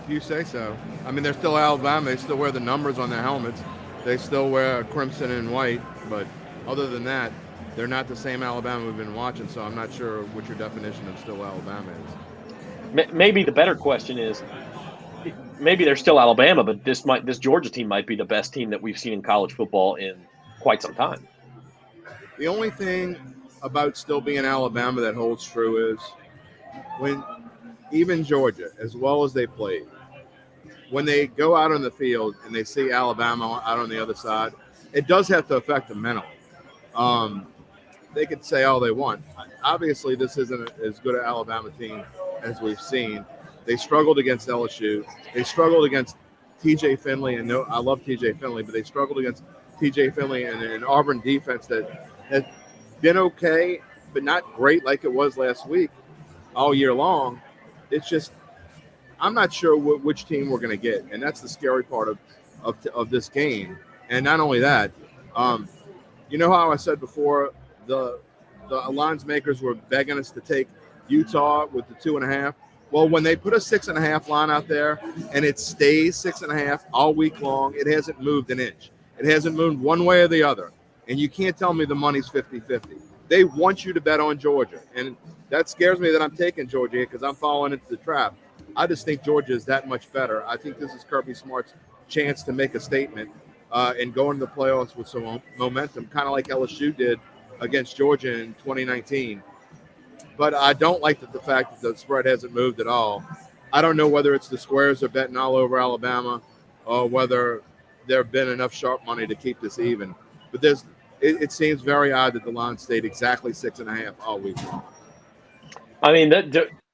You say so. I mean, they're still Alabama. They still wear the numbers on their helmets. They still wear crimson and white. But other than that, they're not the same Alabama we've been watching. So I'm not sure what your definition of still Alabama is. Maybe the better question is, maybe they're still Alabama, but this Georgia team might be the best team that we've seen in college football in quite some time. The only thing about still being Alabama that holds true is when even Georgia, as well as they played, when they go out on the field and they see Alabama out on the other side, it does have to affect them mentally. They could say all they want. Obviously, this isn't as good an Alabama team as we've seen. They struggled against LSU. They struggled against TJ Finley. And I love TJ Finley, but they struggled against TJ Finley and an Auburn defense that has been okay, but not great like it was last week all year long. It's just I'm not sure which team we're going to get, and that's the scary part of this game. And not only that, you know how I said before the lines makers were begging us to take Utah with the 2.5. Well, when they put a 6.5 line out there and it stays 6.5 all week long, it hasn't moved an inch. It hasn't moved one way or the other. And you can't tell me the money's 50-50. They want you to bet on Georgia. And that scares me that I'm taking Georgia because I'm falling into the trap. I just think Georgia is that much better. I think this is Kirby Smart's chance to make a statement and go into the playoffs with some momentum, kind of like LSU did against Georgia in 2019. But I don't like the fact that the spread hasn't moved at all. I don't know whether it's the squares are betting all over Alabama or whether there have been enough sharp money to keep this even. But it seems very odd that the line stayed exactly 6.5 all week long. I mean,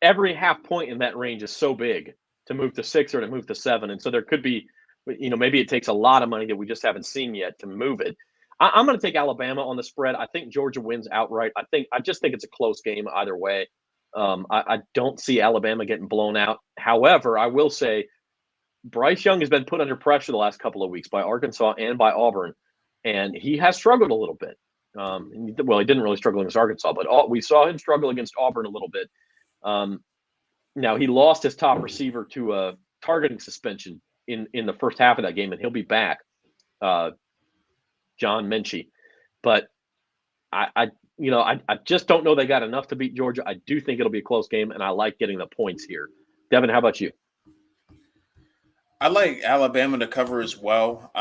every half point in that range is so big to move to 6 or to move to 7. And so there could be, maybe it takes a lot of money that we just haven't seen yet to move it. I'm going to take Alabama on the spread. I think Georgia wins outright. I just think it's a close game either way. I don't see Alabama getting blown out. However, I will say Bryce Young has been put under pressure the last couple of weeks by Arkansas and by Auburn, and he has struggled a little bit. He didn't really struggle against Arkansas, but we saw him struggle against Auburn a little bit. Now, he lost his top receiver to a targeting suspension in the first half of that game, and he'll be back, John Minchie. But I just don't know they got enough to beat Georgia. I do think it'll be a close game, and I like getting the points here. Devin, how about you? I like Alabama to cover as well.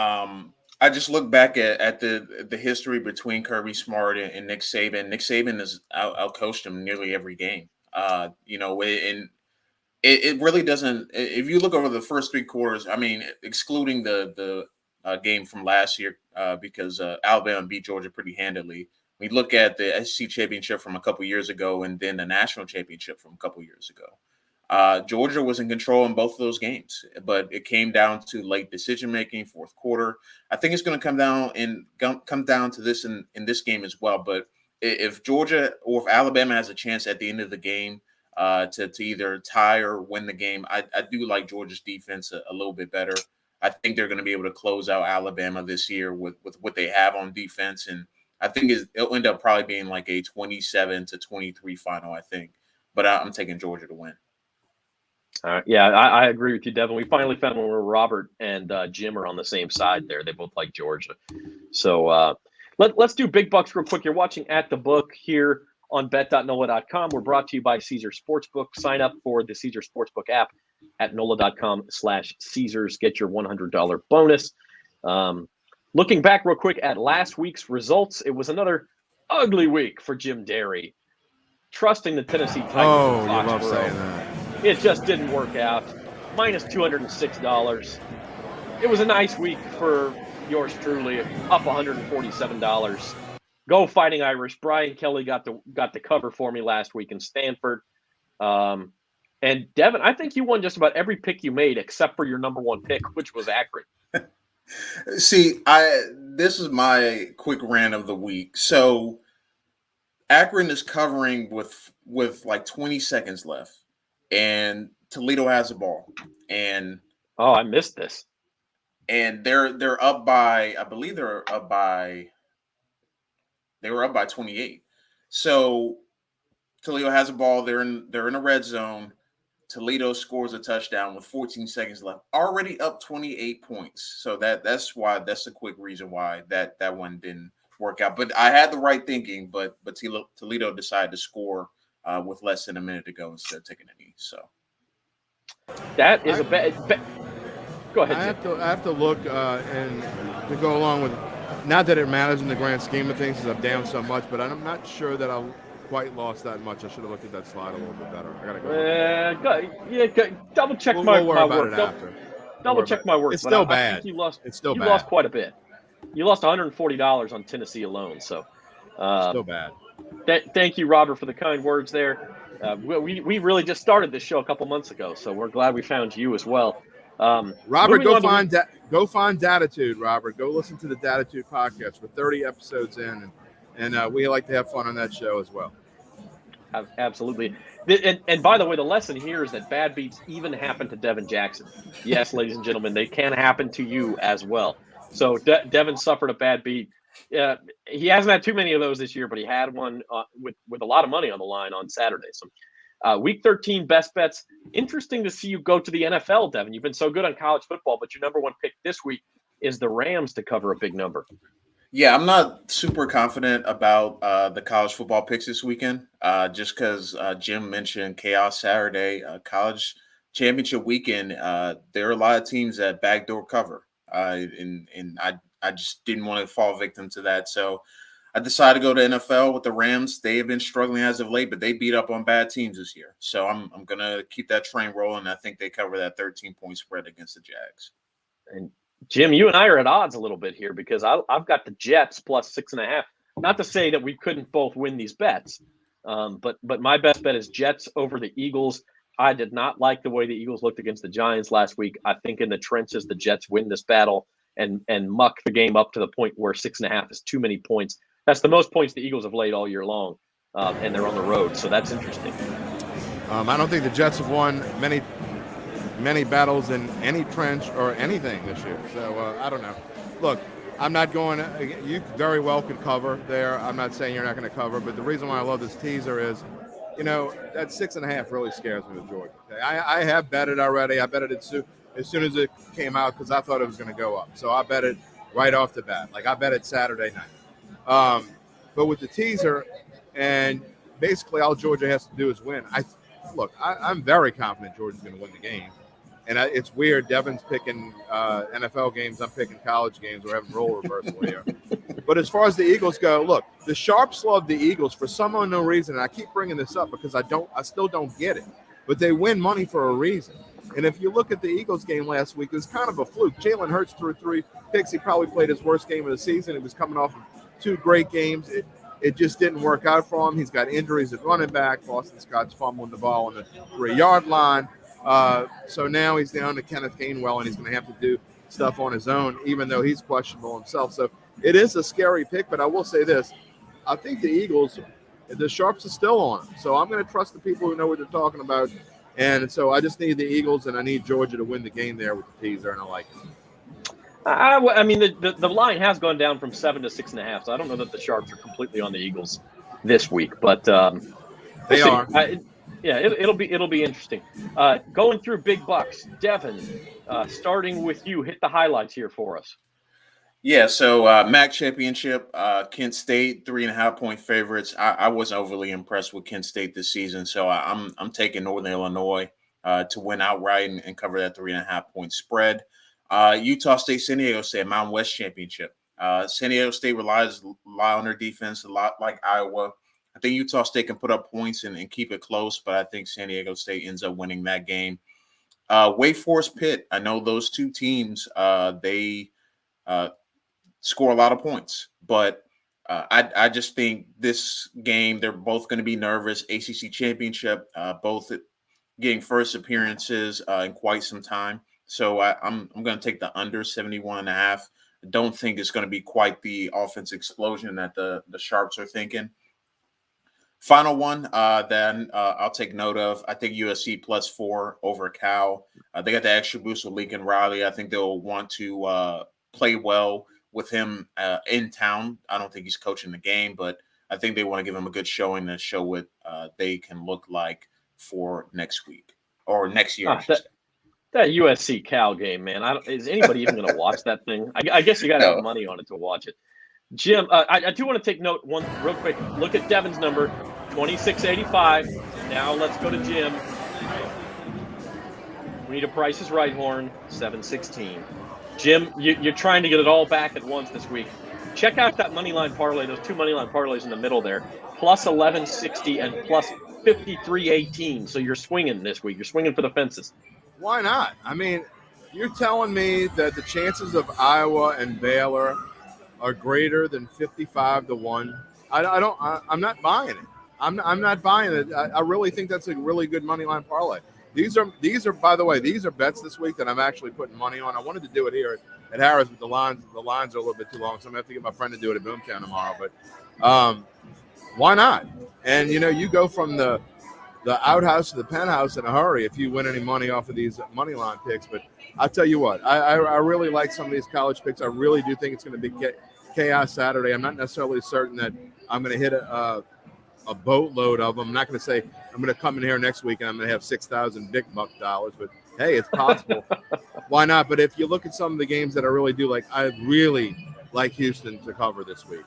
I just look back at the history between Kirby Smart and Nick Saban. Nick Saban has outcoached him nearly every game. And it really doesn't. If you look over the first three quarters, I mean, excluding the game from last year, because Alabama beat Georgia pretty handily. We look at the SEC championship from a couple years ago, and then the national championship from a couple years ago. Georgia was in control in both of those games, but it came down to late decision making, fourth quarter. I think it's going to come down to this in this game as well. But if Georgia or if Alabama has a chance at the end of the game to either tie or win the game, I do like Georgia's defense a little bit better. I think they're going to be able to close out Alabama this year with what they have on defense, and I think it'll end up probably being like a 27-23 final. I think, but I'm taking Georgia to win. Yeah, I agree with you, Devin. We finally found where Robert and Jim are on the same side there. They both like Georgia. So let's do big bucks real quick. You're watching At the Book here on bet.nola.com. We're brought to you by Caesars Sportsbook. Sign up for the Caesars Sportsbook app at NOLA.com/Caesars. Get your $100 bonus. Looking back real quick at last week's results, it was another ugly week for Jim Derry. Trusting the Tennessee Titans. Oh, you love saying that. It just didn't work out. Minus $206. It was a nice week for yours truly, up $147. Go Fighting Irish. Brian Kelly got the cover for me last week in Stanford. And Devin, I think you won just about every pick you made except for your number one pick, which was Akron. See, this is my quick rant of the week. So Akron is covering with like 20 seconds left, and Toledo has the ball. And I missed this. And they're up by, I believe they were up by 28. So Toledo has the ball. They're in the red zone. Toledo scores a touchdown with 14 seconds left, already up 28 points. So that's a quick reason why that one didn't work out. But I had the right thinking, but Toledo decided to score with less than a minute to go instead of taking a knee. So that is a bad. Go ahead. I have to look and to go along with. Not that it matters in the grand scheme of things, because I'm down so much, but I'm not sure that I quite lost that much. I should have looked at that slide a little bit better. I gotta go. Double check we'll my worry about work. it after. Double check my work. It's still bad. I think you lost. It's still bad. You lost quite a bit. You lost $140 on Tennessee alone. So still bad. Thank you, Robert, for the kind words there. We really just started this show a couple months ago, so we're glad we found you as well. Robert, go find Datitude. Robert, go listen to the Datitude podcast. We're 30 episodes in, and we like to have fun on that show as well. Absolutely. And by the way, the lesson here is that bad beats even happen to Devin Jackson. Yes, ladies and gentlemen, they can happen to you as well. So Devin suffered a bad beat. He hasn't had too many of those this year, but he had one with a lot of money on the line on Saturday. So week 13 best bets. Interesting to see you go to the NFL, Devin. You've been so good on college football, but your number one pick this week is the Rams to cover a big number. Yeah, I'm not super confident about the college football picks this weekend, just because Jim mentioned Chaos Saturday, college championship weekend. There are a lot of teams that backdoor cover, and I just didn't want to fall victim to that. So I decided to go to NFL with the Rams. They have been struggling as of late, but they beat up on bad teams this year. So I'm going to keep that train rolling. I think they cover that 13-point spread against the Jags. And Jim, you and I are at odds a little bit here because I've got the Jets plus 6.5. Not to say that we couldn't both win these bets, but my best bet is Jets over the Eagles. I did not like the way the Eagles looked against the Giants last week. I think in the trenches, the Jets win this battle. and muck the game up to the point where 6.5 is too many points. That's the most points the Eagles have laid all year long, and they're on the road, so that's interesting. I don't think the Jets have won many battles in any trench or anything this year. So I don't know. Look, I'm not going – you very well could cover there. I'm not saying you're not going to cover, but the reason why I love this teaser is, that 6.5 really scares me with Georgia. Okay? I have bet it already. I bet it as soon as it came out because I thought it was going to go up. So I bet it right off the bat. Like I bet it Saturday night. But with the teaser, and basically all Georgia has to do is win. I'm very confident Georgia's going to win the game. And it's weird. Devin's picking NFL games. I'm picking college games. We're having role reversal here. But as far as the Eagles go, look, the Sharps love the Eagles for some unknown reason. And I keep bringing this up because I still don't get it. But they win money for a reason. And if you look at the Eagles game last week, it was kind of a fluke. Jalen Hurts threw 3 picks. He probably played his worst game of the season. He was coming off of 2 great games. It just didn't work out for him. He's got injuries at running back. Boston Scott's fumbling the ball on the 3-yard line. So now he's down to Kenneth Gainwell, and he's going to have to do stuff on his own, even though he's questionable himself. So it is a scary pick, but I will say this. I think the Eagles, the Sharps are still on them. So I'm going to trust the people who know what they're talking about. And so I just need the Eagles, and I need Georgia to win the game there with the teaser, and I like it. I mean, the line has gone down from 7 to 6.5, so I don't know that the Sharps are completely on the Eagles this week, but they are. It'll be interesting. Going through big bucks, Devin, starting with you, hit the highlights here for us. Yeah, so MAC championship, Kent State 3.5-point favorites. I wasn't overly impressed with Kent State this season, so I'm taking Northern Illinois to win outright and cover that 3.5-point spread. Utah State, San Diego State, Mountain West championship. San Diego State relies a lot on their defense, a lot like Iowa. I think Utah State can put up points and keep it close, but I think San Diego State ends up winning that game. Wake Forest, Pitt. I know those two teams, they score a lot of points, but I just think this game, they're both going to be nervous. ACC championship, both getting first appearances in quite some time. So I'm going to take the under 71.5. I don't think it's going to be quite the offense explosion that the Sharps are thinking. Final one then I'll take note of. I think USC +4 over Cal. They got the extra boost with Lincoln Riley. I think they'll want to play well with him in town. I don't think he's coaching the game, but I think they want to give him a good showing and show what they can look like for next week or next year. That USC Cal game, man. Is anybody even going to watch that thing? I guess you got to have money on it to watch it. Jim, I do want to take note one real quick. Look at Devin's number, 2685. Now let's go to Jim. We need a Price is Right horn, 716. Jim, you're trying to get it all back at once this week. Check out that money line parlay, those 2 money line parlays in the middle there, plus 1160 and plus 5318. So you're swinging this week. You're swinging for the fences. Why not? I mean, you're telling me that the chances of Iowa and Baylor are greater than 55-1. I'm not buying it. I'm not buying it. I really think that's a really good money line parlay. These are by the way, these are bets this week that I'm actually putting money on. I wanted to do it here at Harris, but the lines are a little bit too long, so I'm gonna have to get my friend to do it at Boomtown tomorrow. But why not? And you go from the outhouse to the penthouse in a hurry if you win any money off of these money line picks. But I'll tell you what, I really like some of these college picks. I really do think it's going to be chaos Saturday. I'm not necessarily certain that I'm going to hit a boatload of them. I'm not going to say I'm going to come in here next week and I'm going to have 6,000 big buck dollars, but hey, it's possible. Why not? But if you look at some of the games that I really do like, I really like Houston to cover this week.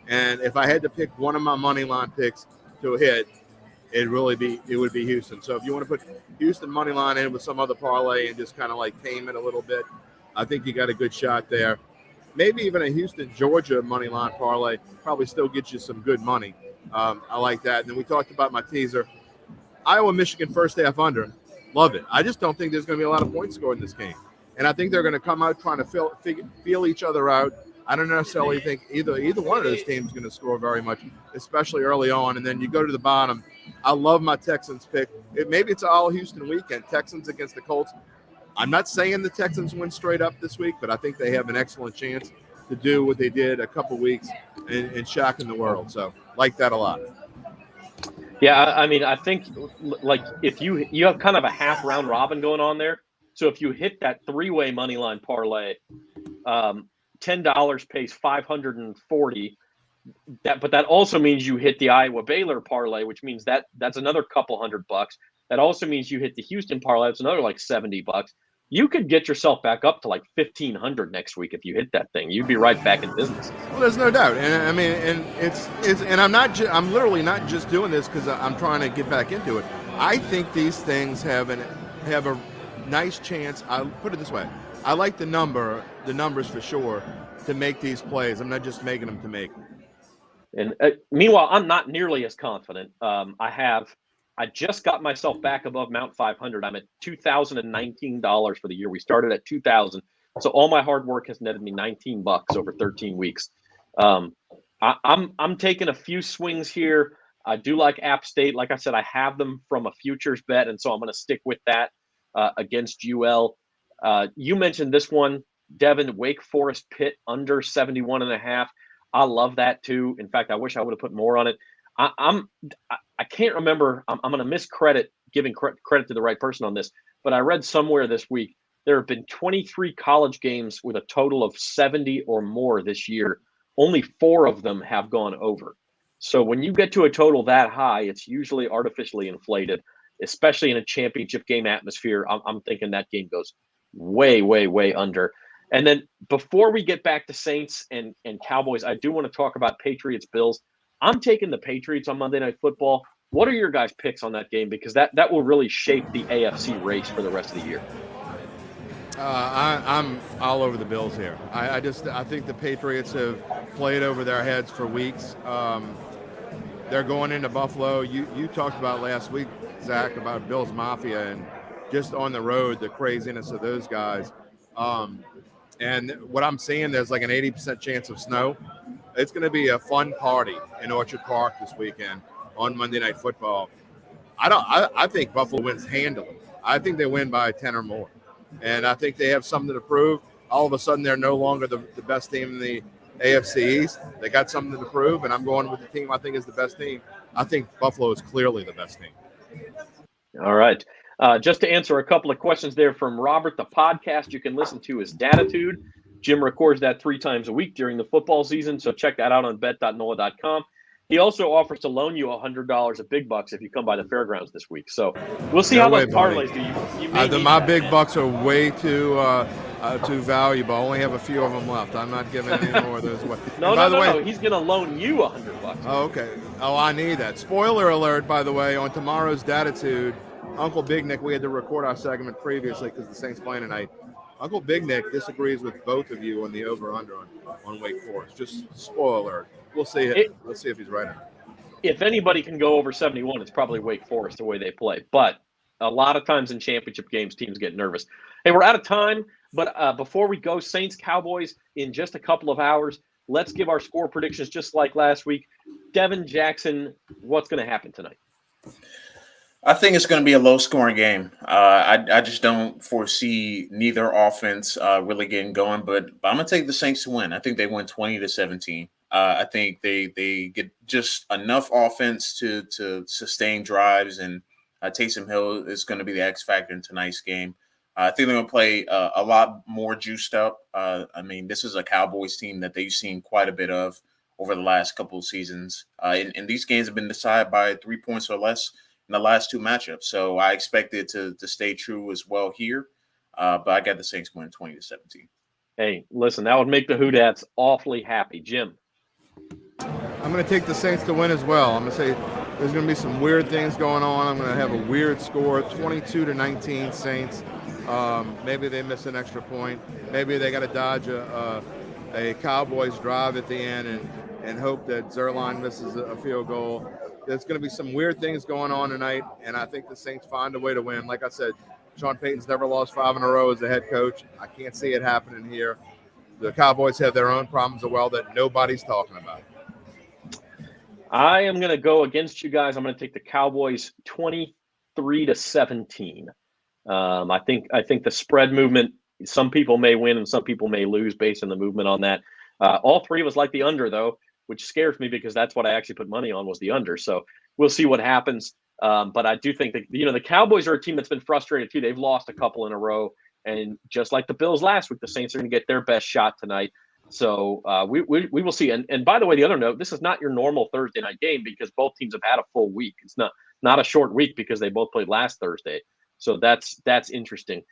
And if I had to pick one of my money line picks to hit, it would be Houston. So if you want to put Houston money line in with some other parlay and just kind of like tame it a little bit, I think you got a good shot there. Maybe even a Houston Georgia money line parlay probably still gets you some good money. I like that. And then we talked about my teaser, Iowa Michigan first half under. Love it. I just don't think there's going to be a lot of points scored in this game, and I think they're going to come out trying to feel each other out. I don't necessarily think either one of those teams is going to score very much, especially early on. And then you go to the bottom. I love my Texans pick. Maybe it's an all Houston weekend. Texans against the Colts. I'm not saying the Texans win straight up this week, but I think they have an excellent chance to do what they did a couple weeks in shocking the world. So like that a lot. Yeah, I mean, I think like if you have kind of a half round robin going on there. So if you hit that 3-way money line parlay, $10 pays 540. But that also means you hit the Iowa Baylor parlay, which means that's another couple $100. That also means you hit the Houston parlay. It's another like $70. You could get yourself back up to like 1,500 next week if you hit that thing. You'd be right back in business. Well, there's no doubt, and I mean, and it's and I'm literally not just doing this because I'm trying to get back into it. I think these things have a nice chance. I'll put it this way: I like the numbers for sure to make these plays. I'm not just making them to make them. And meanwhile, I'm not nearly as confident. I just got myself back above Mount 500. I'm at $2,019 for the year. We started at 2,000, so all my hard work has netted me $19 over 13 weeks. I'm taking a few swings here. I do like App State. Like I said, I have them from a futures bet, and so I'm going to stick with that against UL. You mentioned this one, Devin, Wake Forest Pitt under 71.5. I love that too. In fact, I wish I would have put more on it. I can't remember. I'm going to miscredit giving credit to the right person on this, but I read somewhere this week there have been 23 college games with a total of 70 or more this year. Only 4 of them have gone over. So when you get to a total that high, it's usually artificially inflated, especially in a championship game atmosphere. I'm thinking that game goes way, way, way under. And then before we get back to Saints and Cowboys, I do want to talk about Patriots Bills. I'm taking the Patriots on Monday Night Football. What are your guys' picks on that game? Because that will really shape the AFC race for the rest of the year. I'm all over the Bills here. I think the Patriots have played over their heads for weeks. They're going into Buffalo. You talked about last week, Zach, about Bills Mafia and just on the road, the craziness of those guys. And what I'm seeing, there's like an 80% chance of snow. It's going to be a fun party in Orchard Park this weekend on Monday Night Football. I think Buffalo wins handily. I think they win by 10 or more. And I think they have something to prove. All of a sudden, they're no longer the best team in the AFC East. They got something to prove, and I'm going with the team I think is the best team. I think Buffalo is clearly the best team. All right. Just to answer a couple of questions there from Robert, the podcast you can listen to is Datitude. Jim records that 3 times a week during the football season, so check that out on bet.NOLA.com. He also offers to loan you $100 of Big Bucks if you come by the fairgrounds this week. So we'll see how those parlays do. My Big Bucks are way too valuable. I only have a few of them left. I'm not giving any more of those away. No. He's going to loan you $100. Oh, okay. Oh, I need that. Spoiler alert, by the way, on tomorrow's Datitude, Uncle Big Nick, we had to record our segment previously because the Saints playing tonight. Uncle Big Nick disagrees with both of you on the over-under on Wake Forest. Just spoiler alert. We'll see. Let's see if he's right. If anybody can go over 71, it's probably Wake Forest the way they play. But a lot of times in championship games, teams get nervous. Hey, we're out of time. But before we go, Saints-Cowboys in just a couple of hours. Let's give our score predictions just like last week. Devin, Jackson, what's going to happen tonight? I think it's going to be a low-scoring game. I just don't foresee neither offense really getting going, but I'm going to take the Saints to win. I think they win 20-17. I think they get just enough offense to sustain drives, and Taysom Hill is going to be the X factor in tonight's game. I think they're going to play a lot more juiced up. I mean, this is a Cowboys team that they've seen quite a bit of over the last couple of seasons, and these games have been decided by 3 points or less in the last 2 matchups. So I expect it to stay true as well here. But I got the Saints winning 20-17. Hey, listen, that would make the Houdat's awfully happy. Jim? I'm going to take the Saints to win as well. I'm going to say there's going to be some weird things going on. I'm going to have a weird score, 22-19 Saints. Maybe they miss an extra point. Maybe they got to dodge a Cowboys drive at the end and hope that Zerline misses a field goal. There's going to be some weird things going on tonight, and I think the Saints find a way to win. Like I said, Sean Payton's never lost 5 in a row as a head coach. I can't see it happening here. The Cowboys have their own problems as well that nobody's talking about. I am going to go against you guys. I'm going to take the Cowboys 23-17. I think the spread movement, some people may win and some people may lose based on the movement on that. All three of us like the under, though, which scares me because that's what I actually put money on was the under. So we'll see what happens. But I do think that, the Cowboys are a team that's been frustrated too. They've lost a couple in a row. And just like the Bills last week, the Saints are going to get their best shot tonight. So we will see. And by the way, the other note, this is not your normal Thursday night game because both teams have had a full week. It's not a short week because they both played last Thursday. So that's interesting.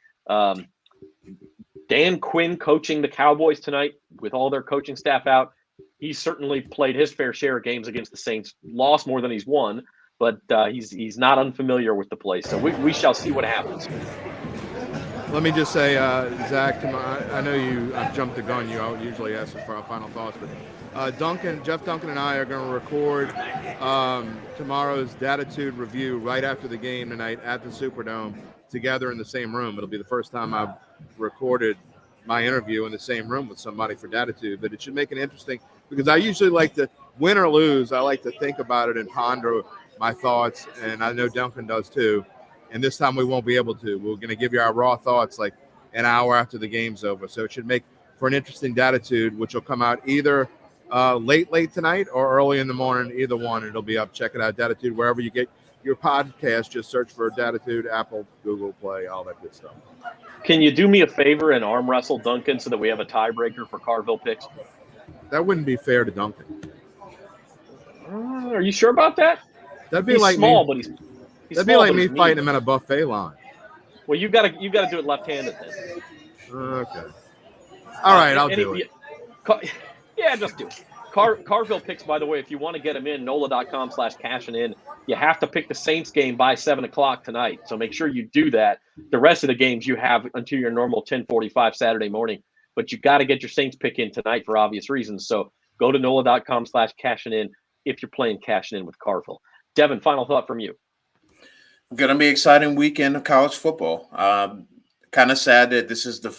Dan Quinn coaching the Cowboys tonight with all their coaching staff out. He's certainly played his fair share of games against the Saints, lost more than he's won, but he's not unfamiliar with the place. So we shall see what happens. Let me just say, Zach, I know I've jumped the gun. You usually ask for our final thoughts, but Jeff Duncan and I are going to record tomorrow's Datitude review right after the game tonight at the Superdome together in the same room. It'll be the first time I've recorded my interview in the same room with somebody for Datitude, but it should make it interesting because I usually like to win or lose. I like to think about it and ponder my thoughts, and I know Duncan does too. And this time we won't be able to. We're going to give you our raw thoughts like an hour after the game's over. So it should make for an interesting Datitude, which will come out either late tonight or early in the morning, either one. It'll be up. Check it out, Datitude, wherever you get your podcast. Just search for Datitude, Apple, Google Play, all that good stuff. Can you do me a favor and arm wrestle Duncan so that we have a tiebreaker for Carville picks? That wouldn't be fair to Duncan. Are you sure about that? That'd be he's like small, me. but he's That'd small, be like me but fighting him at a buffet line. Well, you gotta do it left-handed then. Okay. All right, I'll do it. Yeah, just do it. Carville picks, by the way, if you want to get them in, NOLA.com/Cashin, you have to pick the Saints game by 7 o'clock tonight. So make sure you do that. The rest of the games you have until your normal 10:45 Saturday morning. But you got to get your Saints pick in tonight for obvious reasons. So go to NOLA.com/Cashin if you're playing Cashin with Carville. Devin, final thought from you. Going to be an exciting weekend of college football. Kind of sad that this is the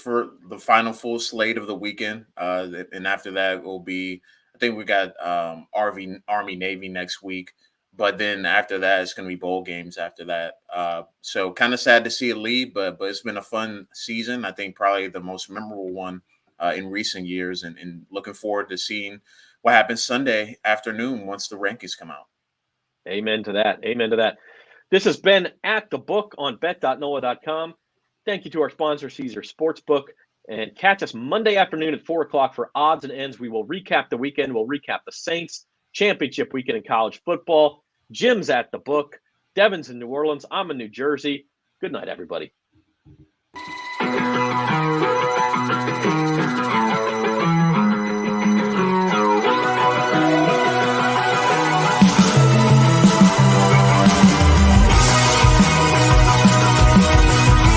final full slate of the weekend. And after that will be, I think we got Army Navy next week. But then after that, it's going to be bowl games after that. So kind of sad to see it leave, but it's been a fun season. I think probably the most memorable one in recent years, and looking forward to seeing what happens Sunday afternoon once the rankings come out. Amen to that. Amen to that. This has been At the Book on bet.nola.com. Thank you to our sponsor, Caesar Sportsbook. And catch us Monday afternoon at 4 o'clock for odds and ends. We will recap the weekend. We'll recap the Saints championship weekend in college football. Jim's at the Book. Devin's in New Orleans. I'm in New Jersey. Good night, everybody.